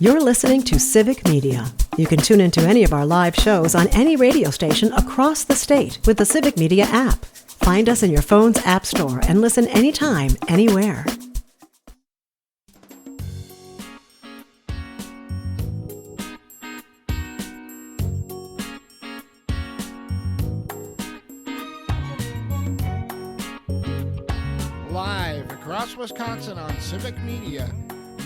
You're listening to Civic Media. You can tune into any of our live shows on any radio station across the state with the Civic Media app. Find us in your phone's app store and listen anytime, anywhere. Live across Wisconsin on Civic Media,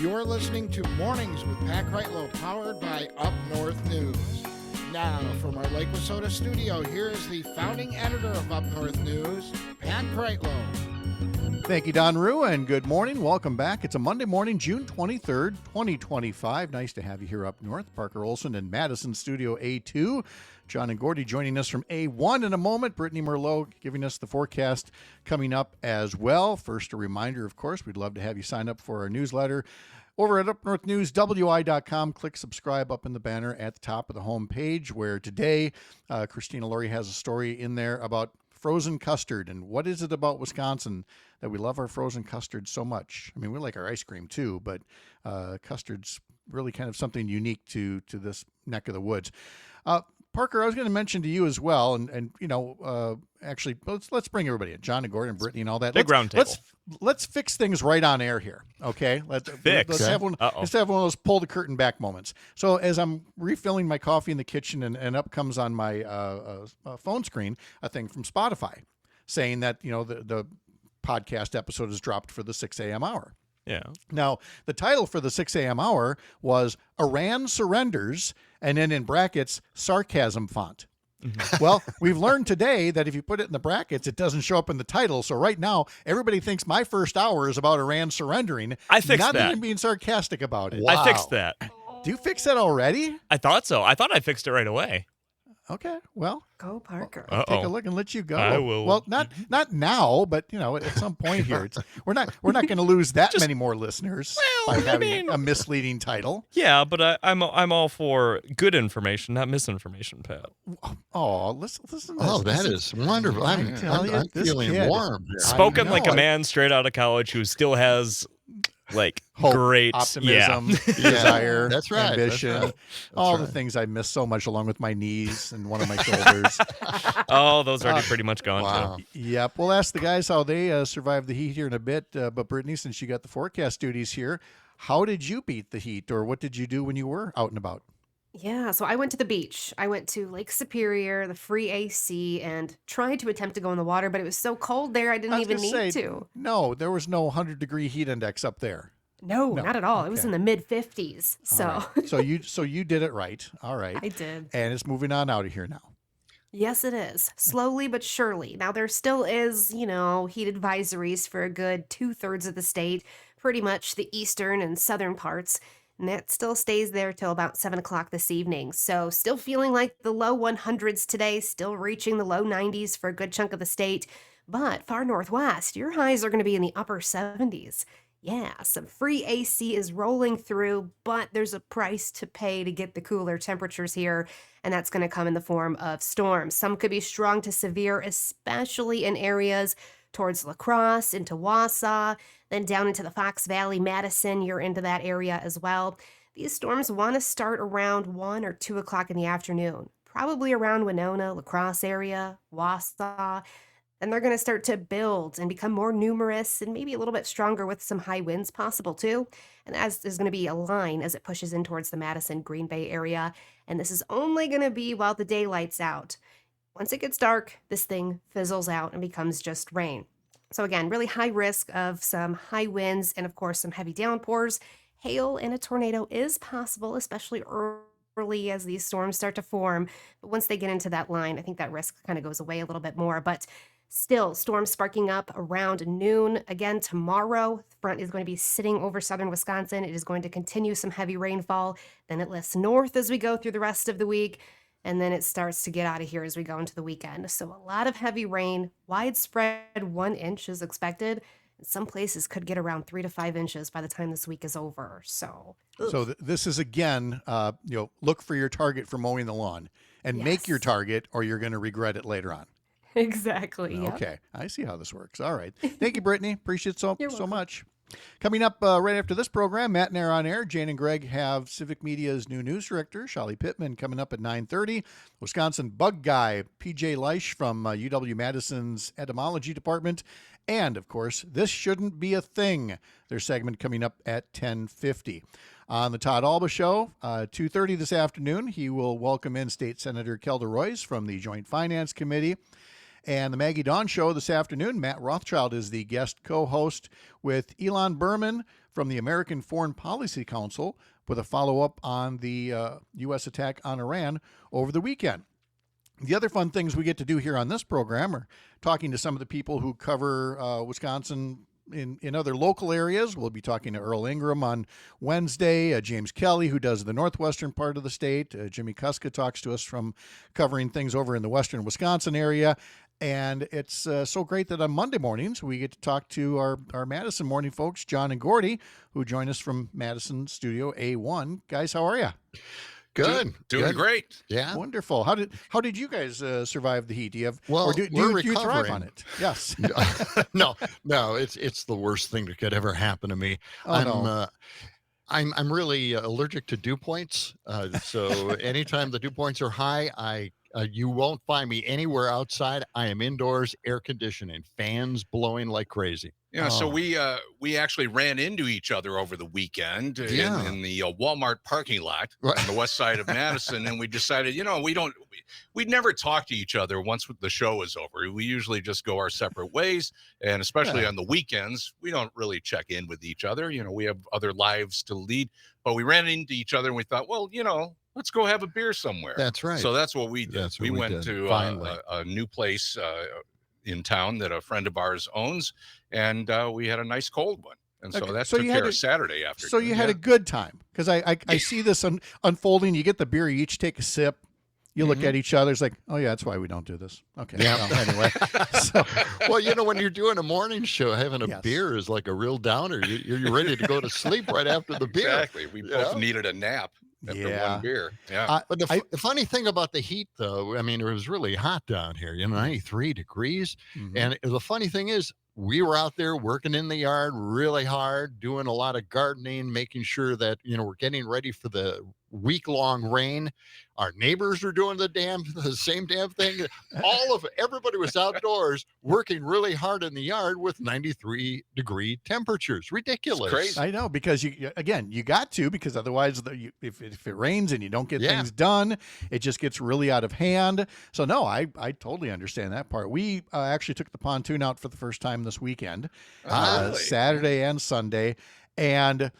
you're listening to Mornings with Pat Kreitlow, powered by Up North News. Now, from our Lake Wissota studio, here is the founding editor of Up North News, Pat Kreitlow. Thank you, Don Rue, and good morning. Welcome back. It's a Monday morning, June 23rd, 2025. Nice to have you here up north. Parker Olson in Madison, Studio A2. John and Gordy joining us from A1 in a moment. Brittany Merlot giving us the forecast coming up as well. First, a reminder, of course, we'd love to have you sign up for our newsletter over at upnorthnewswi.com. Click subscribe up in the banner at the top of the home page, where today Christina Laurie has a story in there about frozen custard. And what is it about Wisconsin that we love our frozen custard so much? I mean, we like our ice cream too, but custard's really kind of something unique to this neck of the woods. Parker, I was going to mention to you as well, and you know, actually, let's bring everybody in, John and Gordon and Brittany and all that. Big round table. Let's fix things right on air here, okay? Let's have one. Let's have one of those pull the curtain back moments. So as I'm refilling my coffee in the kitchen, and up comes on my phone screen a thing from Spotify saying that, you know, the podcast episode is dropped for the 6 a.m. hour. Yeah. Now, the title for the 6 a.m. hour was Iran Surrenders, and then in brackets, sarcasm font. Mm-hmm. Well, we've learned today that if you put it in the brackets, it doesn't show up in the title. So right now, everybody thinks my first hour is about Iran surrendering. I fixed not that. Not even being sarcastic about it. Wow. I fixed that. Do you fix that already? I thought so. I thought I fixed it right away. Okay, well, go Parker. I'll take a look and let you go. I will. Well, not now, but you know, at some point here, we're not going to lose that many more listeners by having a misleading title. Yeah, but I'm all for good information, not misinformation, Pat. Oh, listen. Oh, that is wonderful. I'm feeling warm here. Spoken like a man straight out of college who still has like hope, great optimism, desire, that's right, ambition, that's all the things I miss so much, along with my knees and one of my shoulders. Oh, those are already pretty much gone. Wow. Too. Yep. We'll ask the guys how they survived the heat here in a bit. But Brittany, since you got the forecast duties here, how did you beat the heat, or what did you do when you were out and about? Yeah, so I went to the beach. I went to Lake Superior, the free AC, and tried to attempt to go in the water, but it was so cold there I didn't even need to. No, there was no 100-degree heat index up there. No, not at all. Okay. It was in the mid 50s. So right. so you did it right. All right. I did. And it's moving on out of here now. Yes, it is. Slowly but surely. Now, there still is, you know, heat advisories for a good 2/3 of the state, pretty much the eastern and southern parts. And that still stays there till about 7 o'clock this evening. So still feeling like the low 100s today, still reaching the low 90s for a good chunk of the state. But far northwest, your highs are going to be in the upper 70s. Yeah, some free AC is rolling through, but there's a price to pay to get the cooler temperatures here, and that's going to come in the form of storms. Some could be strong to severe, especially in areas towards La Crosse, into Wausau, then down into the Fox Valley, Madison, you're into that area as well. These storms want to start around 1 or 2 o'clock in the afternoon, probably around Winona, La Crosse area, Wausau. And they're going to start to build and become more numerous and maybe a little bit stronger with some high winds possible too. And as there's going to be a line as it pushes in towards the Madison, Green Bay area. And this is only going to be while the daylight's out. Once it gets dark, this thing fizzles out and becomes just rain. So again, really high risk of some high winds and of course some heavy downpours. Hail and a tornado is possible, especially early as these storms start to form. But once they get into that line, I think that risk kind of goes away a little bit more. But still, storms sparking up around noon. Again, tomorrow, the front is going to be sitting over southern Wisconsin. It is going to continue some heavy rainfall. Then it lifts north as we go through the rest of the week. And then it starts to get out of here as we go into the weekend. So a lot of heavy rain, widespread 1 inch is expected. And some places could get around 3 to 5 inches by the time this week is over. So this is, again, look for your target for mowing the lawn and make your target, or you're going to regret it later on. Exactly. Okay. Yep. I see how this works. All right. Thank you, Brittany. Appreciate it so much. Coming up right after this program, Matt and Air on Air. Jane and Greg have Civic Media's new news director, Shali Pittman, coming up at 9:30. Wisconsin bug guy, PJ Leish from UW-Madison's etymology department. And, of course, This Shouldn't Be a Thing, their segment coming up at 10:50. On the Todd Alba Show, 2:30 this afternoon, he will welcome in State Senator Kelda Royce from the Joint Finance Committee. And the Maggie Dawn Show this afternoon, Matt Rothschild is the guest co-host with Elon Berman from the American Foreign Policy Council with a follow-up on the U.S. attack on Iran over the weekend. The other fun things we get to do here on this program are talking to some of the people who cover Wisconsin in other local areas. We'll be talking to Earl Ingram on Wednesday, James Kelly, who does the northwestern part of the state. Jimmy Kuska talks to us from covering things over in the western Wisconsin area. And it's so great that on Monday mornings, we get to talk to our Madison morning folks, John and Gordy, who join us from Madison Studio A1. Guys, how are you? Good. Doing great. Yeah. Wonderful. How did you guys survive the heat? Do you have, Well, or do we're you thrive recovering. on it? Yes. No, it's the worst thing that could ever happen to me. Oh, no. I'm really allergic to dew points. So anytime the dew points are high, you won't find me anywhere outside. I am indoors, air conditioning, fans blowing like crazy. So we actually ran into each other over the weekend in the Walmart parking lot on the west side of Madison, and we decided, we'd never talk to each other once the show is over. We usually just go our separate ways, and especially on the weekends, we don't really check in with each other. We have other lives to lead, but we ran into each other and we thought, well, let's go have a beer somewhere. That's right. So that's what we did. We went to a new place in town that a friend of ours owns, and we had a nice cold one. And so that took care of Saturday afternoon. So you had a good time, because I see this unfolding. You get the beer, you each take a sip. You look at each other. It's like, oh, yeah, that's why we don't do this. Okay. Yeah. Well, anyway. So, well, when you're doing a morning show, having a beer is like a real downer. You're ready to go to sleep right after the beer. Exactly. We both needed a nap after one beer. Yeah. But the funny thing about the heat, though, I mean, it was really hot down here, 93 degrees. And the funny thing is, we were out there working in the yard really hard, doing a lot of gardening, making sure that, we're getting ready for the week-long rain. Our neighbors were doing the same damn thing. Everybody was outdoors working really hard in the yard with 93-degree temperatures. Ridiculous. It's crazy. I know, because you got to, because otherwise if it rains and you don't get things done, it just gets really out of hand. So no, I totally understand that part. We actually took the pontoon out for the first time this weekend, Really? Saturday and Sunday, and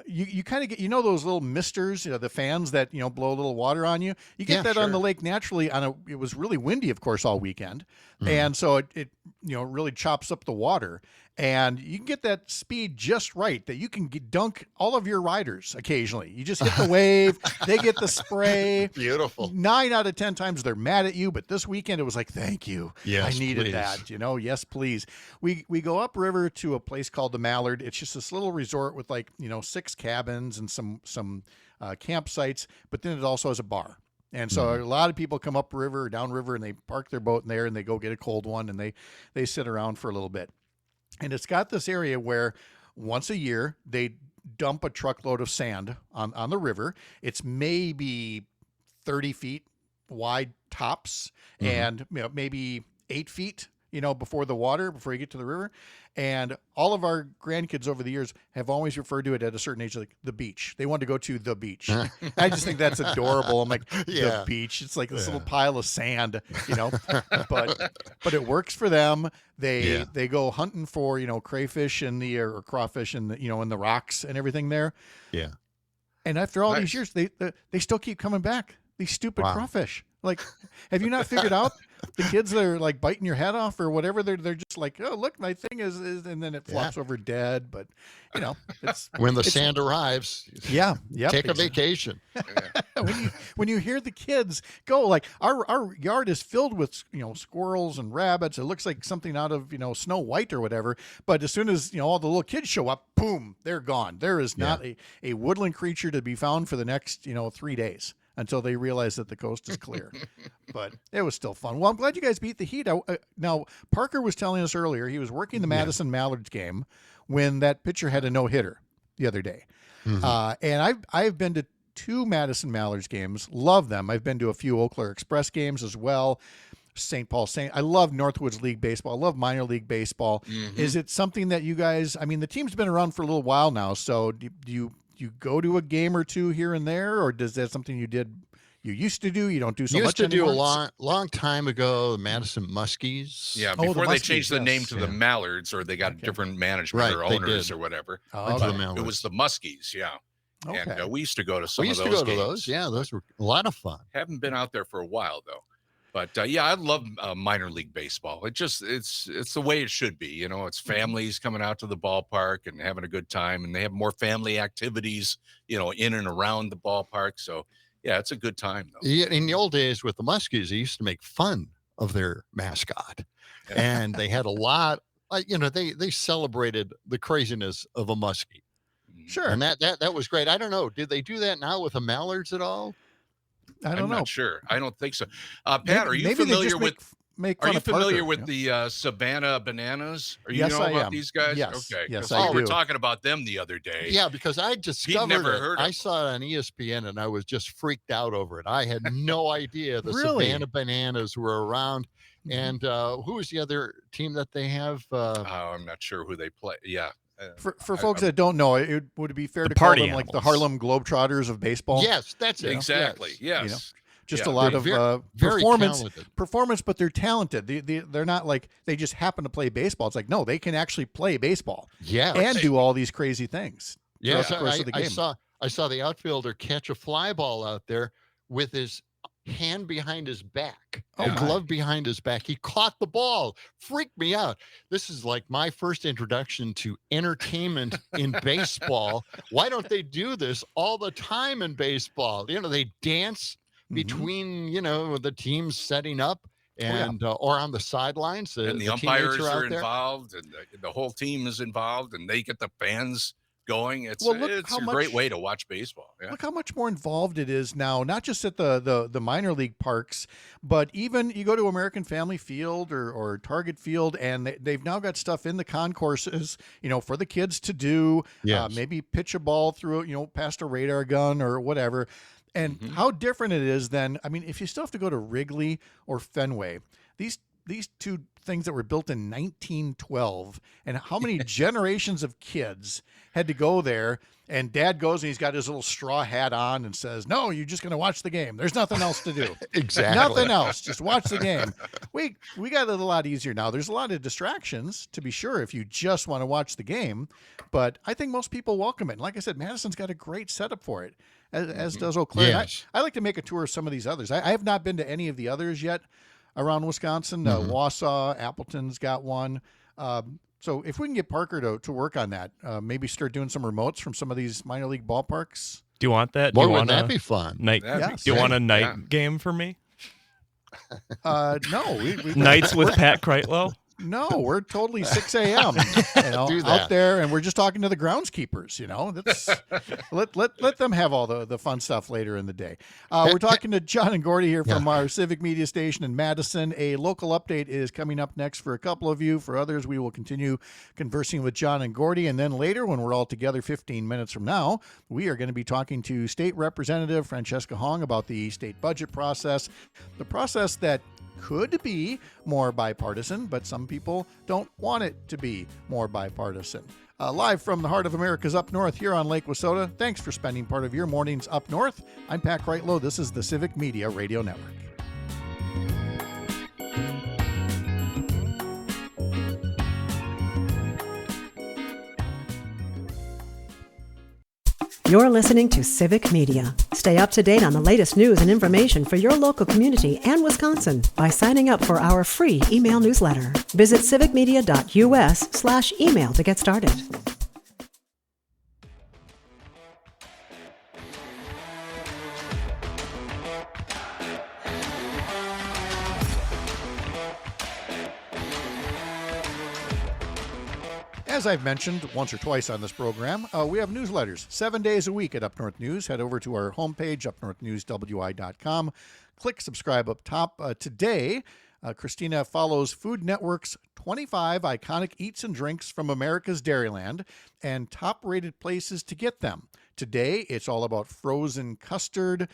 you kind of get, those little misters, the fans that, blow a little water on you. You get that on the lake naturally. It was really windy, of course, all weekend. And so it really chops up the water, and you can get that speed just right that you can dunk all of your riders occasionally. You just hit the wave, they get the spray. Beautiful. 9 out of 10 times they're mad at you, but this weekend it was like, thank you. Yes, I needed please. that. Yes, please. We go upriver to a place called the Mallard. It's just this little resort with 6 cabins and some campsites, but then it also has a bar. And so a lot of people come upriver or downriver and they park their boat in there and they go get a cold one and they sit around for a little bit. And it's got this area where once a year they dump a truckload of sand on the river. It's maybe 30 feet wide tops and maybe 8 feet, before you get to the river. And all of our grandkids over the years have always referred to it at a certain age like the beach. They want to go to the beach. I just think that's adorable. I'm like, the beach. It's like this little pile of sand, but it works for them. They go hunting for, crayfish or crawfish in the rocks and everything there. Yeah. And after all these years, they still keep coming back. These stupid crawfish. Like, have you not figured out the kids that are like biting your head off or whatever? They're just like, oh, look, my thing is and then it flops over dead. But it's when the sand arrives. Yeah. Take a vacation. when you hear the kids go, like our yard is filled with squirrels and rabbits. It looks like something out of Snow White or whatever. But as soon as all the little kids show up, boom, they're gone. There is not a woodland creature to be found for the next 3 days. until they realize that the coast is clear. But it was still fun. Well, I'm glad you guys beat the Heat. Now, Parker was telling us earlier he was working the Madison Mallards game when that pitcher had a no-hitter the other day. And I've been to 2 Madison Mallards games. Love them. I've been to a few Eau Claire Express games as well. St. Paul Saint. I love Northwoods League baseball. I love minor league baseball. Is it something that you guys? I mean, the team's been around for a little while now. So do you go to a game or two here and there, or does that something you used to do? You don't do so much anymore? Used to do a long time ago, the Madison Muskies. Yeah, before they changed the name to the Mallards, or they got different management or owners or whatever. It was the Muskies, And we used to go to some of those games. Those. Yeah, those were a lot of fun. Haven't been out there for a while, though. But I love minor league baseball. It's the way it should be. It's families coming out to the ballpark and having a good time, and they have more family activities, in and around the ballpark. So yeah, it's a good time though. Yeah, in the old days with the Muskies, they used to make fun of their mascot, and they had a lot. They celebrated the craziness of a Muskie. Sure, and that was great. I don't know, did they do that now with the Mallards at all? I'm not sure. I don't think so. Pat, are you familiar with? Are you familiar with the Savannah Bananas? Are you know about these guys? Yes. Okay. Yes, we were talking about them the other day. Yeah, because I discovered it. I saw it on ESPN and I was just freaked out over it. I had no idea the Savannah Bananas were around. And who is the other team that they have? I'm not sure who they play. Yeah. For folks that don't know, it would be fair to call them like the Harlem Globetrotters of baseball. Yes, that's it. Exactly. Yes. Just a lot of performance, but they're talented. They're not like they just happen to play baseball. It's like, no, they can actually play baseball. Yeah, and do all these crazy things. Yes, I saw the outfielder catch a fly ball out there with his hand behind his back, glove behind his back. He caught the ball. Freaked me out. This is like my first introduction to entertainment in baseball. Why don't they do this all the time in baseball? They dance between, the teams setting up and or on the sidelines. And the umpires are involved, and the whole team is involved, and they get the fans going. It's a great way to watch baseball. Yeah. Look how much more involved it is now, not just at the minor league parks, but even you go to American Family Field or Target Field, and they've now got stuff in the concourses, for the kids to do, maybe pitch a ball through, past a radar gun or whatever. And how different it is than, if you still have to go to Wrigley or Fenway, these two things that were built in 1912, and how many generations of kids had to go there, and Dad goes and he's got his little straw hat on and says, no, you're just going to watch the game. There's nothing else to do. Exactly. Nothing else. Just watch the game. We got it a lot easier now. There's a lot of distractions, to be sure, if you just want to watch the game, but I think most people welcome it. And like I said, Madison's got a great setup for it, as does Eau Claire. Yes. I like to make a tour of some of these others. I have not been to any of the others yet around Wisconsin. Wausau, Appleton's got one. So if we can get Parker to work on that, maybe start doing some remotes from some of these minor league ballparks. Do you want that? Wouldn't that be fun? Do you want a night game for me? No. Nights with Pat Kreitlow? No, we're totally 6 a.m. Out there, and we're just talking to the groundskeepers. Let them have all the fun stuff later in the day. We're talking to John and Gordy here from our civic media station in Madison. A local update is coming up next for a couple of you. For others, we will continue conversing with John and Gordy, and then later, when we're all together 15 minutes from now, we are going to be talking to State Representative Francesca Hong about the state budget process, the process that could be more bipartisan, but some people don't want it to be more bipartisan. Live from the heart of America's Up North here on Lake Wissota. Thanks for spending part of your mornings up north. I'm Pat Kreitlow. This is the Civic Media Radio Network. You're listening to Civic Media. Stay up to date on the latest news and information for your local community and Wisconsin by signing up for our free email newsletter. Visit civicmedia.us/email to get started. As I've mentioned once or twice on this program, we have newsletters 7 days a week at Up North News. Head over to our homepage, upnorthnewswi.com. Click subscribe up top. Today, Christina follows Food Network's 25 iconic eats and drinks from America's Dairyland and top-rated places to get them. Today, it's all about frozen custard,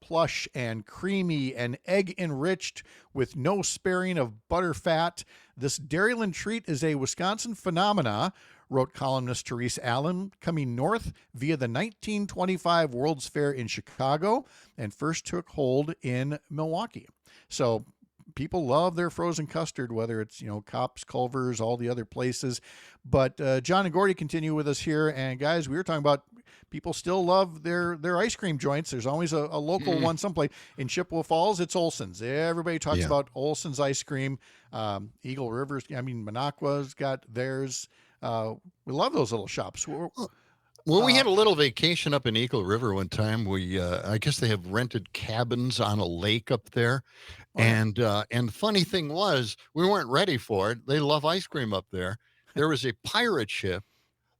plush and creamy and egg-enriched with no sparing of butter fat. This Dairyland treat is a Wisconsin phenomena, wrote columnist Therese Allen, coming north via the 1925 World's Fair in Chicago and first took hold in Milwaukee. So people love their frozen custard, whether it's, Kopp's, Culver's, all the other places. But John and Gordy continue with us here. And guys, we were talking about people still love their ice cream joints. There's always a local one someplace. In Chippewa Falls, it's Olson's. Everybody talks about Olson's ice cream. Eagle Rivers, Minocqua's got theirs. We love those little shops. Well, we had a little vacation up in Eagle River one time. I guess they have rented cabins on a lake up there. And the funny thing was, we weren't ready for it. They love ice cream up there. There was a pirate ship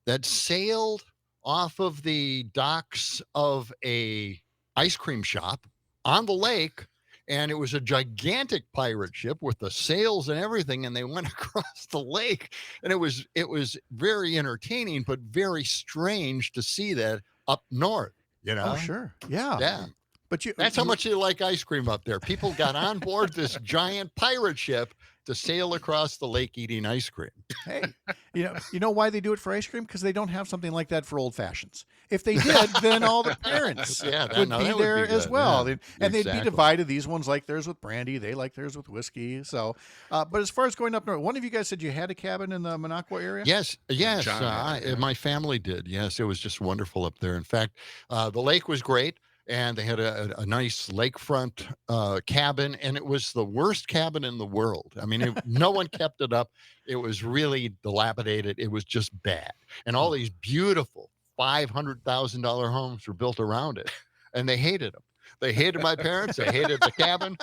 that sailed off of the docks of a ice cream shop on the lake. And it was a gigantic pirate ship with the sails and everything, and they went across the lake. And it was very entertaining, but very strange to see that up north, Oh, sure. Yeah. Yeah. But that's how much you like ice cream up there. People got on board this giant pirate ship to sail across the lake eating ice cream. Hey, you know why they do it for ice cream? Because they don't have something like that for old fashions. If they did, then all the parents would be there as well. Yeah, and they'd be divided. These ones like theirs with brandy. They like theirs with whiskey. So, but as far as going up north, one of you guys said you had a cabin in the Minocqua area? Yes. My family did. Yes, it was just wonderful up there. In fact, the lake was great. And they had a nice lakefront cabin, and it was the worst cabin in the world. I mean, no one kept it up. It was really dilapidated. It was just bad. And all these beautiful $500,000 homes were built around it, and they hated them. They hated my parents. They hated the cabin.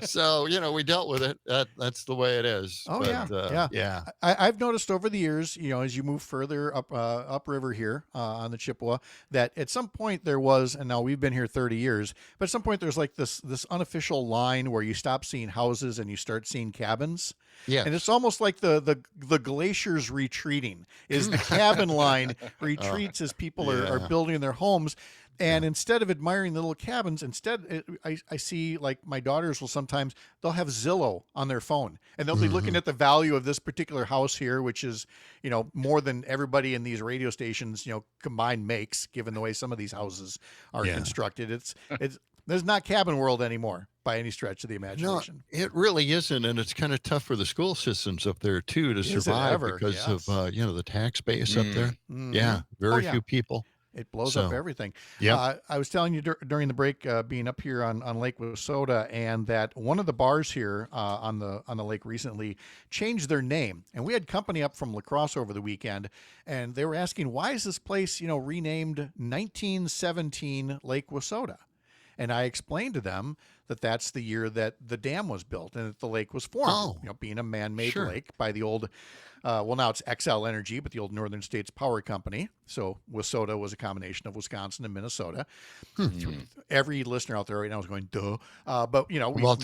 so, we dealt with it. That's the way it is. Oh, but, yeah. I've noticed over the years, as you move further upriver here on the Chippewa, that at some point there was, and now we've been here 30 years, but at some point there's like this unofficial line where you stop seeing houses and you start seeing cabins. Yeah. And it's almost like the glaciers retreating is the cabin line retreats as people are building their homes. And instead of admiring the little cabins, I see, like, my daughters will sometimes, they'll have Zillow on their phone and they'll be looking at the value of this particular house here, which is, more than everybody in these radio stations, combined makes, given the way some of these houses are constructed. There's not cabin world anymore by any stretch of the imagination. No, it really isn't. And it's kind of tough for the school systems up there too to survive because of, the tax base up there. Mm-hmm. Yeah. Very few people. It blows up everything. Yeah. I was telling you during the break, being up here on Lake Wissota, and that one of the bars here on the lake recently changed their name. And we had company up from La Crosse over the weekend, and they were asking, why is this place, renamed 1917 Lake Wissota? And I explained to them that that's the year that the dam was built and that the lake was formed, being a man-made lake by the old, now it's XL Energy, but the old Northern States Power Company. So Wissota was a combination of Wisconsin and Minnesota. Every listener out there right now is going, duh. But,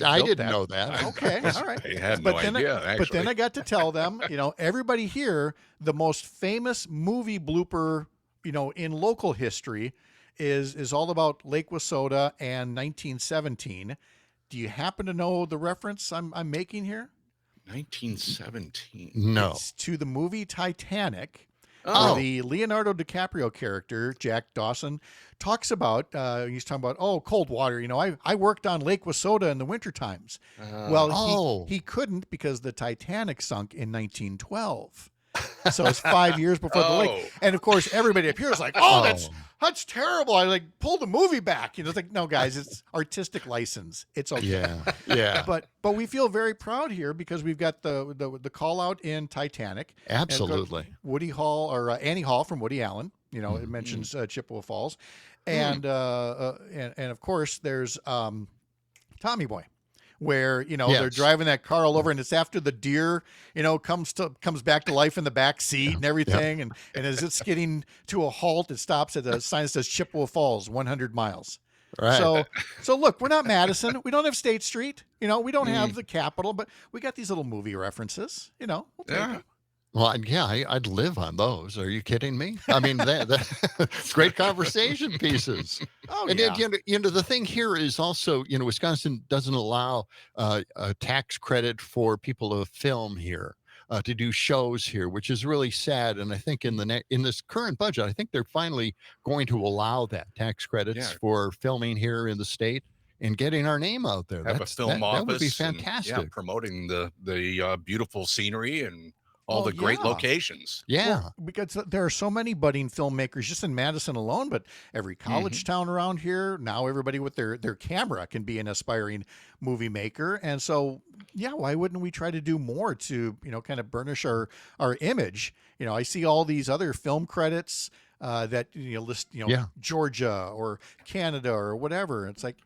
I didn't know that. Okay, all right. I had no idea, But then I got to tell them, everybody here, the most famous movie blooper, in local history is all about Lake Wissota and 1917. Do you happen to know the reference I'm making here? 1917. No. It's to the movie Titanic. Oh. Where the Leonardo DiCaprio character, Jack Dawson, talks about, he's talking about, cold water. I worked on Lake Wissota in the winter times. He couldn't because the Titanic sunk in 1912. So it's 5 years before the lake. And of course, everybody up here is like, that's terrible. I pull the movie back. It's like, no, guys, it's artistic license. It's okay. Yeah. But we feel very proud here because we've got the call out in Titanic. Absolutely. Woody Hall or Annie Hall from Woody Allen. It mentions Chippewa Falls, and of course there's Tommy Boy. where, they're driving that car all over, and it's after the deer, comes back to life in the back seat and everything. And as it's getting to a halt, it stops at a sign that says Chippewa Falls, 100 miles. Right. So look, we're not Madison. We don't have State Street. We don't have the Capitol, but we got these little movie references. We'll take them. Well, I'd live on those. Are you kidding me? I mean, great conversation pieces. Oh, and yeah. the thing here is also, Wisconsin doesn't allow a tax credit for people to film here, to do shows here, which is really sad. And I think in this current budget, I think they're finally going to allow that tax credits for filming here in the state and getting our name out there. Have a film office. That would be fantastic. And, promoting the beautiful scenery and all the great locations. Yeah. Well, because there are so many budding filmmakers just in Madison alone, but every college town around here, now everybody with their camera can be an aspiring movie maker. And so, why wouldn't we try to do more to, kind of burnish our image? I see all these other film credits that, list, Georgia or Canada or whatever. It's like,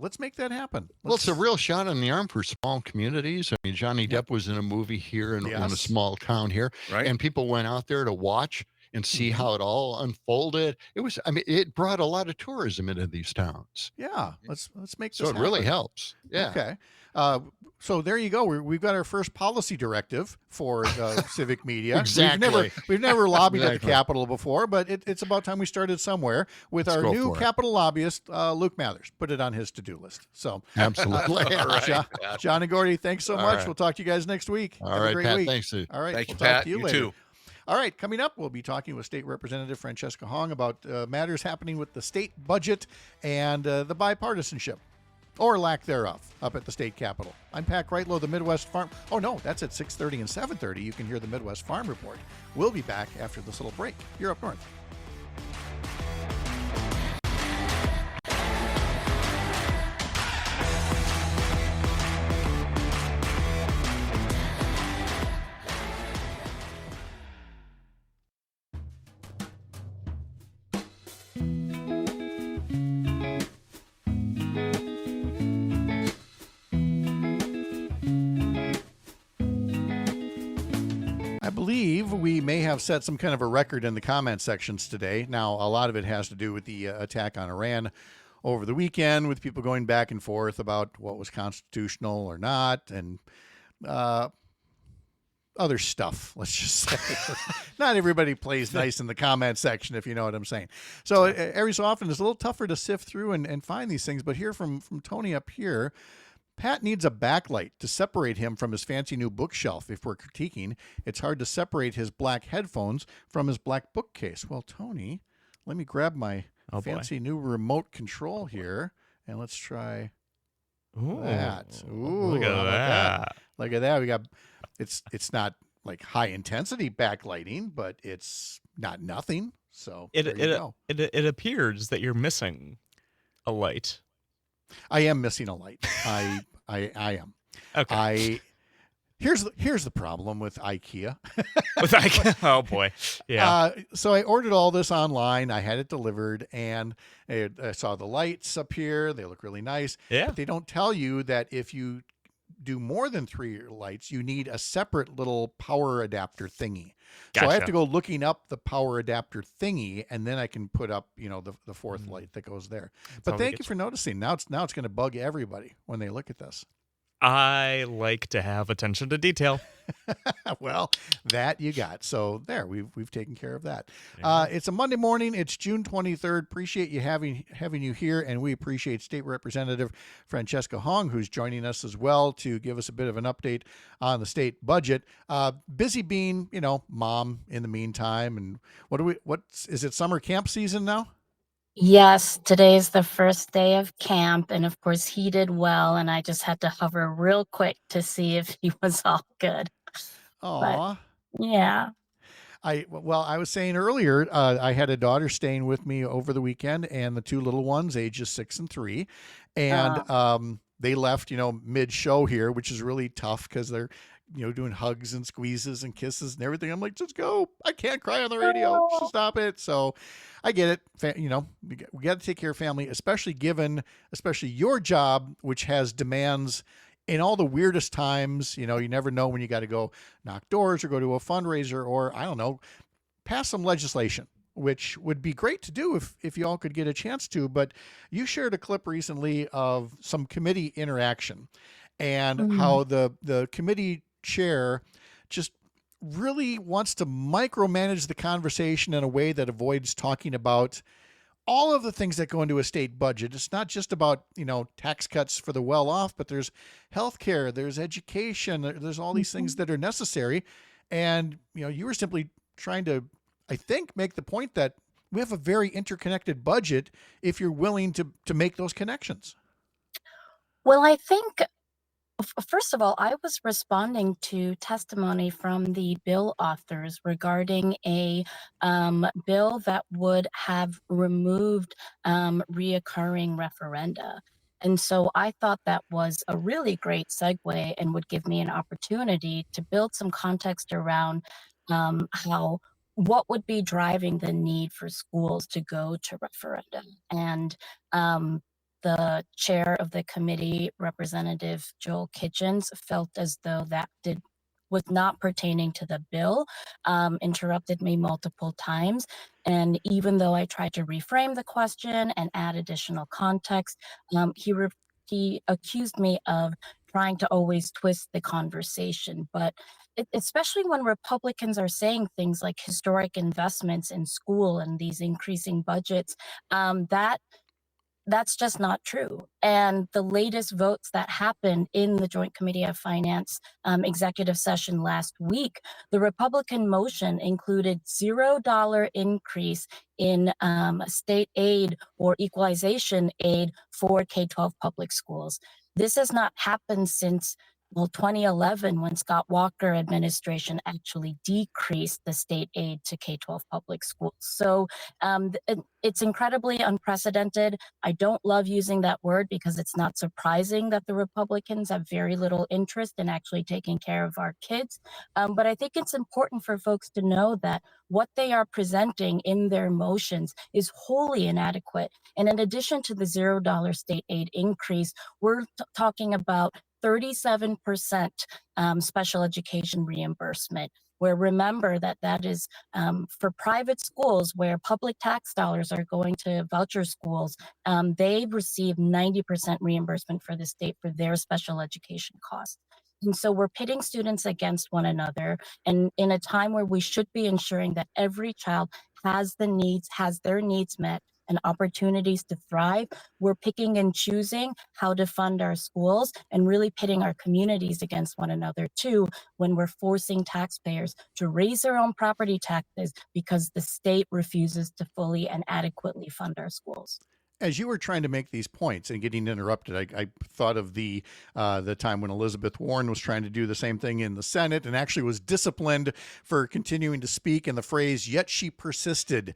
let's make that happen. Well, it's a real shot in the arm for small communities. I mean, Johnny Depp was in a movie here in a small town here, and people went out there to watch and see how it all unfolded. It brought a lot of tourism into these towns. Yeah, let's make this So it happen. really helps. Yeah. Okay. So there you go. We've got our first policy directive for civic media. Exactly. We've never lobbied at the Capitol before, but it's about time we started somewhere with our new Capitol lobbyist, Luke Mathers. Put it on his to-do list. So absolutely. All right. John and Gordy, thanks so much. We'll talk to you guys next week. All right, a great Pat. week. Thanks. All right. Thank you, We'll talk Pat. to you You later. too. All right, coming up, we'll be talking with State Representative Francesca Hong about matters happening with the state budget and the bipartisanship, or lack thereof, up at the state capitol. I'm Pat Kreitlow, the Midwest Farm. Oh, no, that's at 6:30 and 7:30. You can hear the Midwest Farm Report. We'll be back after this little break. You're up north. I believe we may have set some kind of a record in the comment sections today. Now, a lot of it has to do with the attack on Iran over the weekend, with people going back and forth about what was constitutional or not, and other stuff, let's just say. Not everybody plays nice in the comment section, if you know what I'm saying. So every so often, it's a little tougher to sift through and find these things. But here from Tony up here, Pat needs a backlight to separate him from his fancy new bookshelf. If we're critiquing, it's hard to separate his black headphones from his black bookcase. Well, Tony, let me grab my fancy new remote control here, and let's try that. Ooh, look at that. Look at that. We got it's not like high intensity backlighting, but it's not nothing. So there you go. It appears that you're missing a light. I am missing a light. I am. Okay. Here's the problem with IKEA. With IKEA, oh boy, yeah. So I ordered all this online. I had it delivered, and I saw the lights up here. They look really nice. Yeah. But they don't tell you that if you do more than 3 lights, you need a separate little power adapter thingy. Gotcha. So I have to go looking up the power adapter thingy, and then I can put up, the fourth light that goes there. But thank you for noticing. Now it's going to bug everybody when they look at this. I like to have attention to detail. Well, that you got. So there, we've taken care of that. Yeah. It's a Monday morning. It's June 23rd. Appreciate you having you here, and we appreciate State Representative Francesca Hong, who's joining us as well to give us a bit of an update on the state budget. Busy being, mom in the meantime. And is it summer camp season now? Yes, today is the first day of camp, and of course he did well, and I just had to hover real quick to see if he was all good. Aw. Yeah. I was saying earlier, I had a daughter staying with me over the weekend, and the 2 little ones, ages 6 and 3, and they left, mid-show here, which is really tough because they're, doing hugs and squeezes and kisses and everything. I'm like, just go. I can't cry on the radio. Just stop it. So I get it. We got to take care of family, especially your job, which has demands in all the weirdest times, you never know when you got to go knock doors or go to a fundraiser or, I don't know, pass some legislation, which would be great to do if you all could get a chance to. But you shared a clip recently of some committee interaction and how the committee chair just really wants to micromanage the conversation in a way that avoids talking about all of the things that go into a state budget. It's not just about, tax cuts for the well-off, but there's healthcare, there's education, there's all these things that are necessary. And, you were simply trying to, I think, make the point that we have a very interconnected budget if you're willing to make those connections. Well, I think, first of all, I was responding to testimony from the bill authors regarding a bill that would have removed reoccurring referenda. And so I thought that was a really great segue and would give me an opportunity to build some context around what would be driving the need for schools to go to referendum. And the chair of the committee, Representative Joel Kitchens, felt as though that was not pertaining to the bill, interrupted me multiple times. And even though I tried to reframe the question and add additional context, he accused me of trying to always twist the conversation. But especially when Republicans are saying things like historic investments in school and these increasing budgets, that's just not true. And the latest votes that happened in the Joint Committee of Finance executive session last week, the Republican motion included $0 increase in state aid or equalization aid for K-12 public schools. This has not happened since 2011, when Scott Walker administration actually decreased the state aid to K-12 public schools. So it's incredibly unprecedented. I don't love using that word because it's not surprising that the Republicans have very little interest in actually taking care of our kids. But I think it's important for folks to know that what they are presenting in their motions is wholly inadequate. And in addition to the $0 state aid increase, we're talking about 37% special education reimbursement, where remember that is for private schools where public tax dollars are going to voucher schools. They receive 90% reimbursement for the state for their special education costs. And so we're pitting students against one another. And in a time where we should be ensuring that every child has their needs met and opportunities to thrive, we're picking and choosing how to fund our schools and really pitting our communities against one another too, when we're forcing taxpayers to raise their own property taxes because the state refuses to fully and adequately fund our schools. As you were trying to make these points and getting interrupted, I thought of the time when Elizabeth Warren was trying to do the same thing in the Senate and actually was disciplined for continuing to speak. And the phrase "yet she persisted,"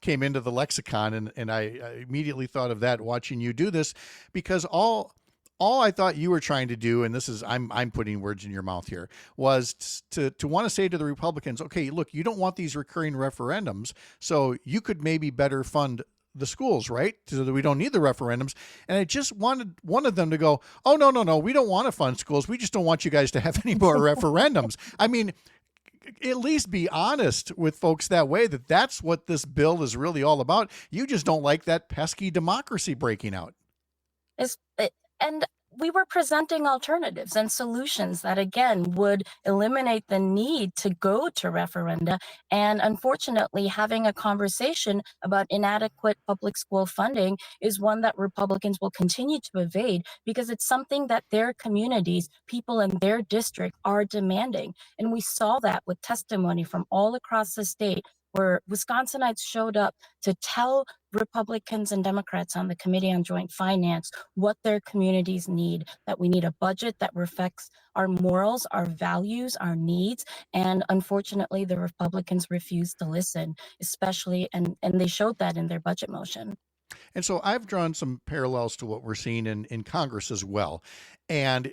came into the lexicon, and I immediately thought of that watching you do this, because all I thought you were trying to do, and this is I'm putting words in your mouth here, was to want to say to the Republicans, okay, look, you don't want these recurring referendums, so you could maybe better fund the schools, right? So that we don't need the referendums. And I just wanted one of them to go, oh, no, we don't want to fund schools. We just don't want you guys to have any more referendums. I mean, at least be honest with folks that way, that's what this bill is really all about. You just don't like that pesky democracy breaking out. And we were presenting alternatives and solutions that, again, would eliminate the need to go to referenda. And unfortunately, having a conversation about inadequate public school funding is one that Republicans will continue to evade because it's something that their communities, people in their district, are demanding. And we saw that with testimony from all across the state, where Wisconsinites showed up to tell Republicans and Democrats on the Committee on Joint Finance what their communities need, that we need a budget that reflects our morals, our values, our needs. And unfortunately, the Republicans refused to listen, especially, and they showed that in their budget motion. And so I've drawn some parallels to what we're seeing in Congress as well. And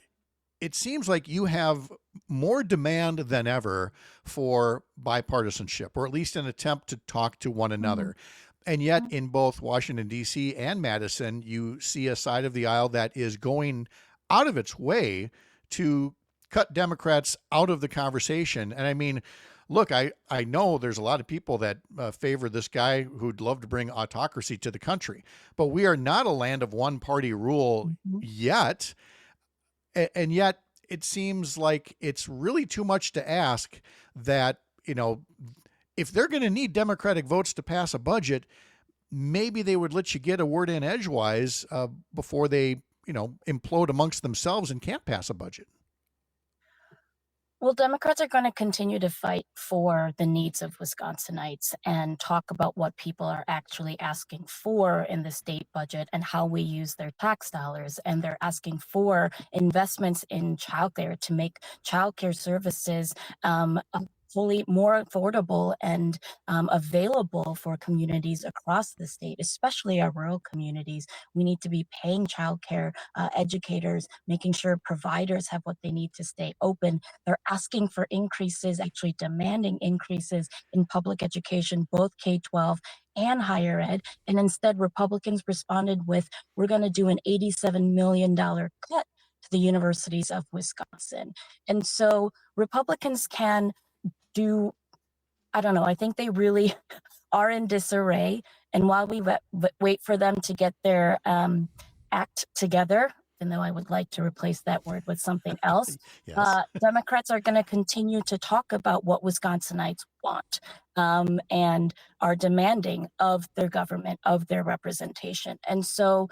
it seems like you have more demand than ever for bipartisanship, or at least an attempt to talk to one another. And yet in both Washington, D.C. and Madison, you see a side of the aisle that is going out of its way to cut Democrats out of the conversation. And I mean, look, I know there's a lot of people that favor this guy who'd love to bring autocracy to the country, but we are not a land of one party rule yet. And yet it seems like it's really too much to ask that, you know, if they're going to need Democratic votes to pass a budget, maybe they would let you get a word in edgewise before they, you know, implode amongst themselves and can't pass a budget. Well, Democrats are going to continue to fight for the needs of Wisconsinites and talk about what people are actually asking for in the state budget and how we use their tax dollars. And they're asking for investments in childcare to make childcare services fully more affordable and available for communities across the state, especially our rural communities. We need to be paying childcare educators, making sure providers have what they need to stay open. They're asking for increases, actually demanding increases in public education, both K-12 and higher ed. And instead, Republicans responded with, we're going to do an $87 million cut to the universities of Wisconsin. And so Republicans can do, I don't know, I think they really are in disarray. And while we wait for them to get their act together, even though I would like to replace that word with something else, yes. Democrats are going to continue to talk about what Wisconsinites want and are demanding of their government, of their representation. And so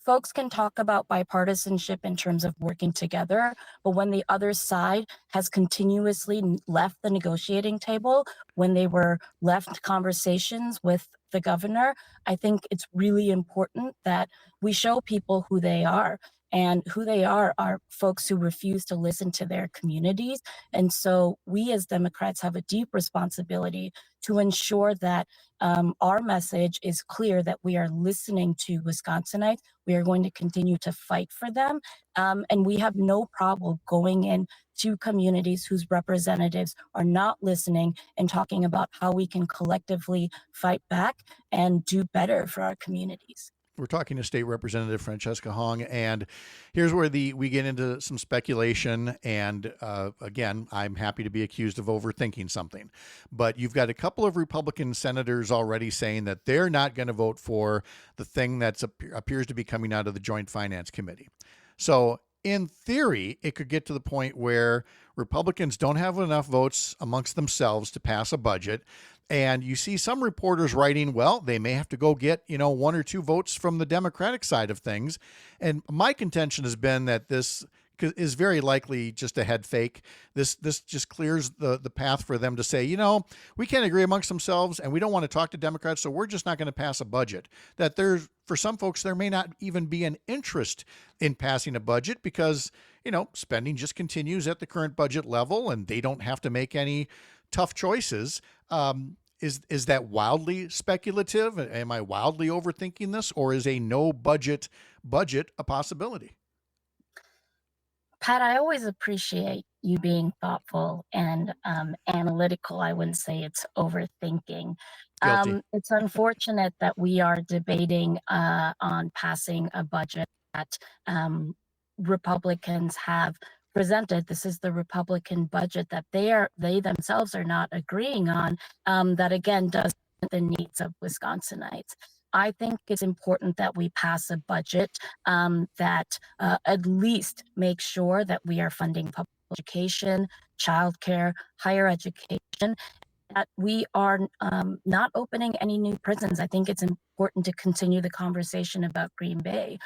folks can talk about bipartisanship in terms of working together, but when the other side has continuously left the negotiating table, when they were left conversations with the governor, I think it's really important that we show people who they are. And who they are folks who refuse to listen to their communities. And so we as Democrats have a deep responsibility to ensure that our message is clear, that we are listening to Wisconsinites. We are going to continue to fight for them. And we have no problem going in to communities whose representatives are not listening and talking about how we can collectively fight back and do better for our communities. We're talking to State Representative Francesca Hong, and here's where we get into some speculation. And again, I'm happy to be accused of overthinking something, but you've got a couple of Republican senators already saying that they're not going to vote for the thing that appears to be coming out of the Joint Finance Committee. So in theory, it could get to the point where Republicans don't have enough votes amongst themselves to pass a budget. And you see some reporters writing, well, they may have to go get, one or two votes from the Democratic side of things. And my contention has been that this is very likely just a head fake. This just clears the path for them to say, we can't agree amongst themselves and we don't want to talk to Democrats, so we're just not going to pass a budget. That for some folks, there may not even be an interest in passing a budget because, spending just continues at the current budget level and they don't have to make any tough choices. Is that wildly speculative? Am I wildly overthinking this, or is a no budget a possibility? Pat, I always appreciate you being thoughtful and analytical. I wouldn't say it's overthinking. It's unfortunate that we are debating on passing a budget that Republicans have presented. This is the Republican budget that they themselves are not agreeing on, that again does the needs of Wisconsinites. I think it's important that we pass a budget that at least makes sure that we are funding public education, childcare, higher education, that we are not opening any new prisons. I think it's important to continue the conversation about Green Bay.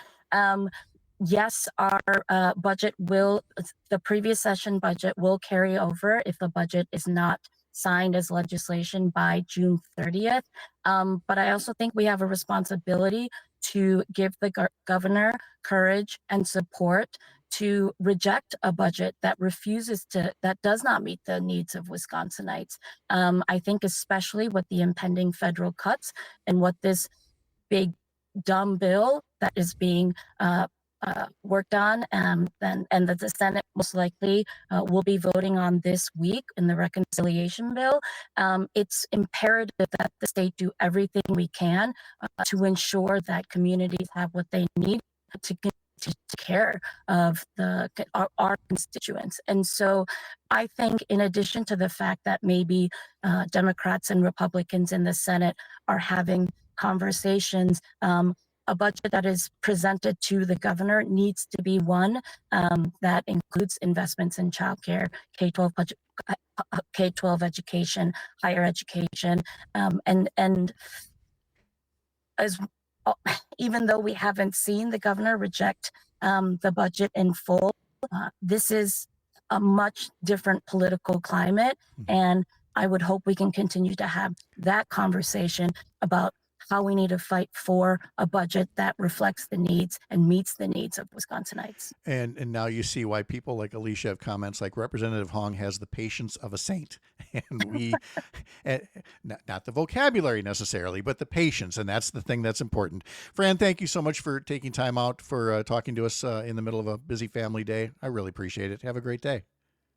Yes, our the previous session budget will carry over if the budget is not signed as legislation by June 30th. But I also think we have a responsibility to give the governor courage and support to reject a budget that that does not meet the needs of Wisconsinites. I think especially with the impending federal cuts and what this big dumb bill that is being worked on and that the Senate most likely will be voting on this week in the reconciliation bill. It's imperative that the state do everything we can to ensure that communities have what they need to to take care of our constituents. And so I think in addition to the fact that maybe Democrats and Republicans in the Senate are having conversations, a budget that is presented to the governor needs to be one that includes investments in childcare, K-12 education, higher education, and as even though we haven't seen the governor reject the budget in full, this is a much different political climate, and I would hope we can continue to have that conversation about how we need to fight for a budget that reflects the needs and meets the needs of Wisconsinites. And now you see why people like Alicia have comments like Representative Hong has the patience of a saint. And we, not the vocabulary necessarily, but the patience. And that's the thing that's important. Fran, thank you so much for taking time out for talking to us in the middle of a busy family day. I really appreciate it. Have a great day.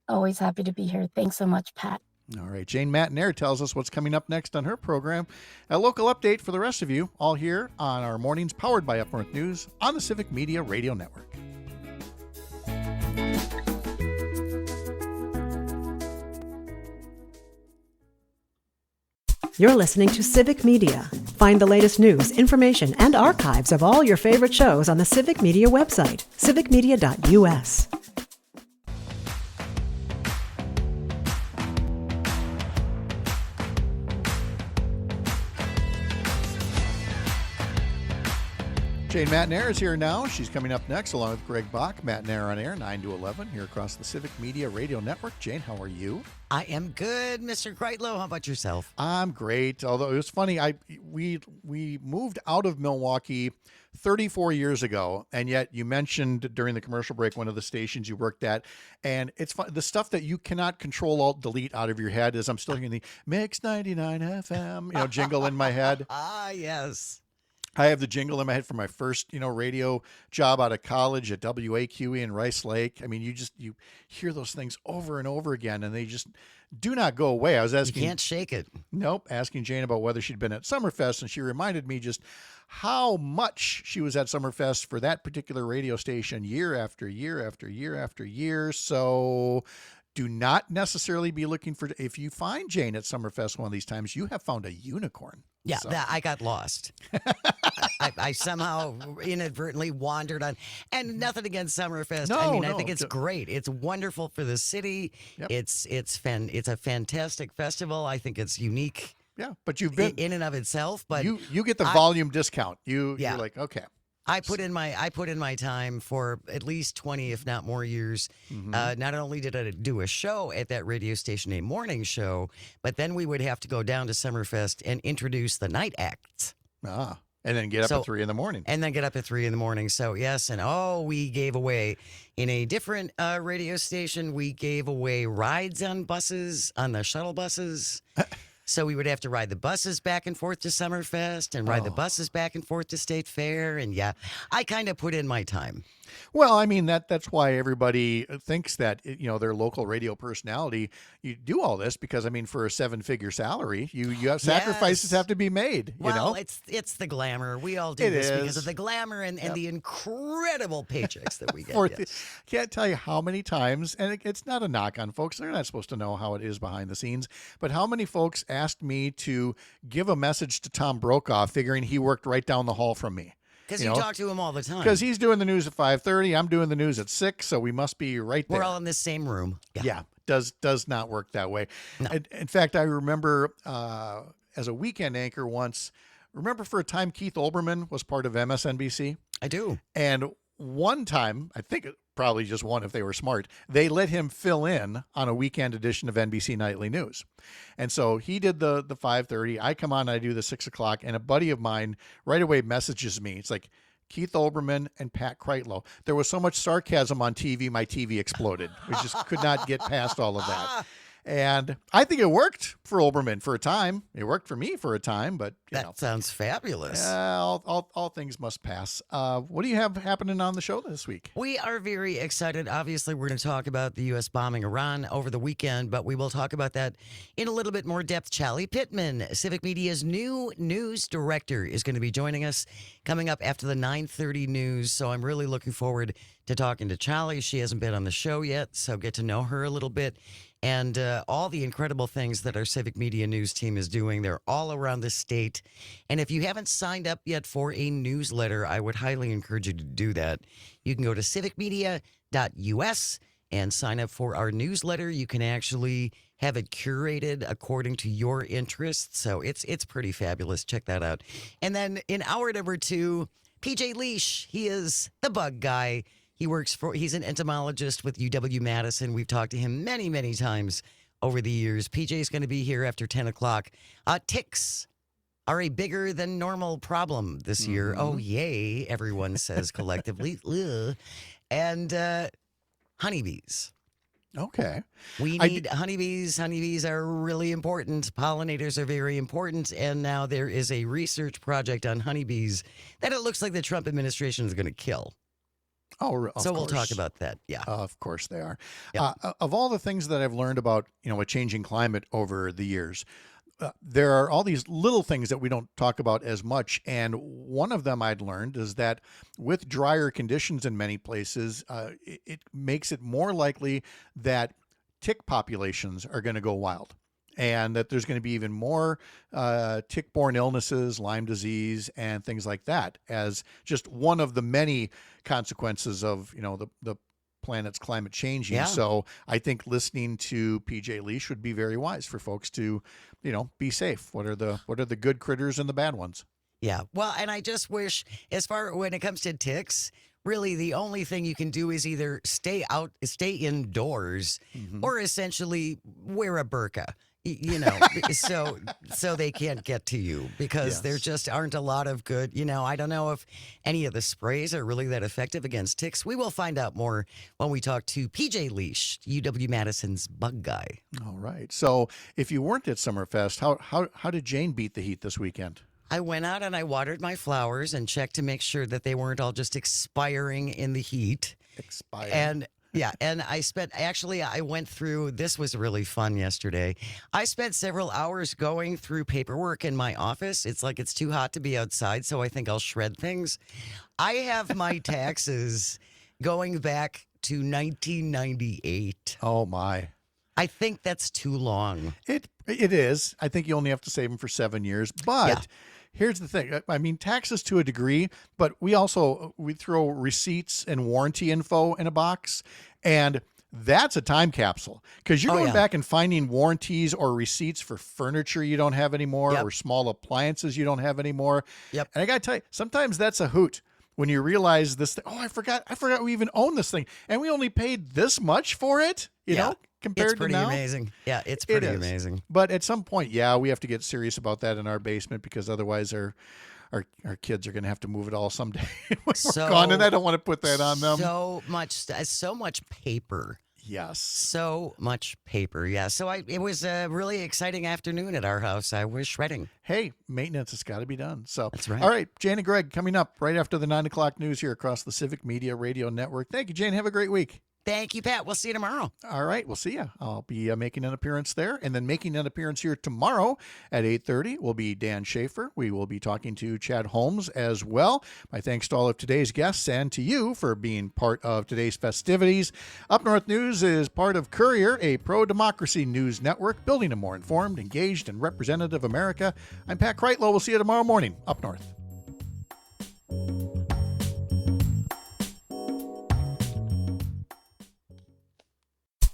Always happy to be here. Thanks so much, Pat. All right. Jane Matinair tells us what's coming up next on her program. A local update for the rest of you, all here on our mornings powered by Up North News on the Civic Media Radio Network. You're listening to Civic Media. Find the latest news, information, and archives of all your favorite shows on the Civic Media website, civicmedia.us. Jane Matinair is here now. She's coming up next along with Greg Bach. Matinair on air, 9 to 11 here across the Civic Media Radio Network. Jane, how are you? I am good, Mr. Kreitlow. How about yourself? I'm great. Although it was funny, we moved out of Milwaukee 34 years ago, and yet you mentioned during the commercial break one of the stations you worked at, and it's fun. The stuff that you cannot control alt delete out of your head is I'm still hearing the Mix 99 FM, jingle in my head. Ah, yes. I have the jingle in my head for my first, radio job out of college at WAQE in Rice Lake. I mean, you hear those things over and over again, and they just do not go away. I was asking. You can't shake it. Nope. Asking Jane about whether she'd been at Summerfest, and she reminded me just how much she was at Summerfest for that particular radio station year after year after year after year. So do not necessarily be looking for, if you find Jane at Summerfest one of these times, you have found a unicorn. Yeah, So. I got lost. I somehow inadvertently wandered on, and nothing against Summerfest. I think it's great. It's wonderful for the city. Yep. It's a fantastic festival. I think it's unique. Yeah, but you've been in and of itself. But you get the volume discount. You're like, okay. I put in my time for at least 20, if not more years. Mm-hmm. Not only did I do a show at that radio station, a morning show, but then we would have to go down to Summerfest and introduce the night acts. And then get up at 3 in the morning. And then get up at 3 in the morning. So yes, and we gave away in a different radio station. We gave away rides on buses, on the shuttle buses. So we would have to ride the buses back and forth to Summerfest and ride the buses back and forth to State Fair. And I kind of put in my time. Well, I mean, that's why everybody thinks that, their local radio personality, you do all this because, I mean, for a 7-figure salary, you have sacrifices have to be made, Well, it's the glamour. We all do this because of the glamour and the incredible paychecks that we get. Can't tell you how many times, and it's not a knock on folks. They're not supposed to know how it is behind the scenes, but how many folks asked me to give a message to Tom Brokaw figuring he worked right down the hall from me. Because you talk to him all the time. Because he's doing the news at 5:30. I'm doing the news at 6, so we must be right there. We're all in the same room. Yeah. Does not work that way. No. In fact, I remember as a weekend anchor once, for a time Keith Olbermann was part of MSNBC? I do. And one time, I think probably just one if they were smart, they let him fill in on a weekend edition of NBC Nightly News. And so he did the 5:30. I come on, I do the 6 o'clock, and a buddy of mine right away messages me. It's like, Keith Olbermann and Pat Kreitlow. There was so much sarcasm on TV, my TV exploded. We just could not get past all of that. And I think it worked for Olbermann for a time. It worked for me for a time, but That sounds fabulous. all things must pass. What do you have happening on the show this week? We are very excited. Obviously, we're going to talk about the U.S. bombing Iran over the weekend, but we will talk about that in a little bit more depth. Charlie Pittman, Civic Media's new news director, is going to be joining us coming up after the 9:30 news. So I'm really looking forward to talking to Charlie. She hasn't been on the show yet, so get to know her a little bit. And all the incredible things that our Civic Media News team is doing. They're all around the state. And if you haven't signed up yet for a newsletter, I would highly encourage you to do that. You can go to civicmedia.us and sign up for our newsletter. You can actually have it curated according to your interests. So it's pretty fabulous. Check that out. And then in hour number 2, PJ Leash. He is the bug guy. He's an entomologist with UW-Madison. We've talked to him many, many times over the years. PJ is going to be here after 10 o'clock. Ticks are a bigger than normal problem this year. Oh, yay, everyone says collectively. Ugh. And honeybees. Okay. We need honeybees. Honeybees are really important. Pollinators are very important. And now there is a research project on honeybees that it looks like the Trump administration is going to kill. Oh, so we'll talk about that. Yeah, of course they are. Yep. Of all the things that I've learned about, a changing climate over the years, there are all these little things that we don't talk about as much. And one of them I'd learned is that with drier conditions in many places, it makes it more likely that tick populations are going to go wild. And that there's going to be even more tick-borne illnesses, Lyme disease, and things like that, as just one of the many consequences of the planet's climate changing. Yeah. So I think listening to PJ Leash would be very wise for folks to, be safe. What are the good critters and the bad ones? Yeah. Well, and I just wish, when it comes to ticks, really the only thing you can do is either stay indoors, or essentially wear a burqa. So they can't get to you because there just aren't a lot of good, I don't know if any of the sprays are really that effective against ticks. We will find out more when we talk to PJ Leash, UW-Madison's bug guy. All right. So if you weren't at Summerfest, how did Jane beat the heat this weekend? I went out and I watered my flowers and checked to make sure that they weren't all just expiring in the heat. And I went through, this was really fun yesterday. I spent several hours going through paperwork in my office. It's like it's too hot to be outside, so I think I'll shred things. I have my taxes going back to 1998. Oh, my. I think that's too long. It is. I think you only have to save them for 7 years, but... Yeah. Here's the thing. I mean, taxes to a degree, but we throw receipts and warranty info in a box, and that's a time capsule because you're going back and finding warranties or receipts for furniture you don't have anymore or small appliances you don't have anymore. Yep. And I got to tell you, sometimes that's a hoot when you realize this thing. Oh, I forgot we even own this thing, and we only paid this much for it. You know. Compared it's pretty to now. Amazing. Yeah, it's pretty amazing. But at some point, we have to get serious about that in our basement because otherwise our kids are going to have to move it all someday when we're gone, and I don't want to put that on them. So much paper. Yes. So much paper. Yeah. So it was a really exciting afternoon at our house. I was shredding. Hey, maintenance has got to be done. So that's right. All right, Jane and Greg coming up right after the 9 o'clock news here across the Civic Media Radio Network. Thank you, Jane. Have a great week. Thank you, Pat. We'll see you tomorrow. All right. We'll see you. I'll be making an appearance there. And then making an appearance here tomorrow at 8:30 will be Dan Schaefer. We will be talking to Chad Holmes as well. My thanks to all of today's guests and to you for being part of today's festivities. Up North News is part of Courier, a pro-democracy news network, building a more informed, engaged, and representative America. I'm Pat Kreitlow. We'll see you tomorrow morning. Up North.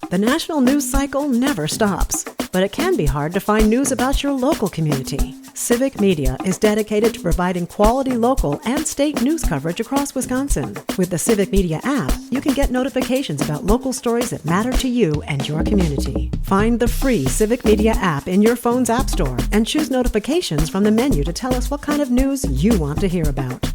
The national news cycle never stops, but it can be hard to find news about your local community. Civic Media is dedicated to providing quality local and state news coverage across Wisconsin. With the Civic Media app, you can get notifications about local stories that matter to you and your community. Find the free Civic Media app in your phone's app store and choose notifications from the menu to tell us what kind of news you want to hear about.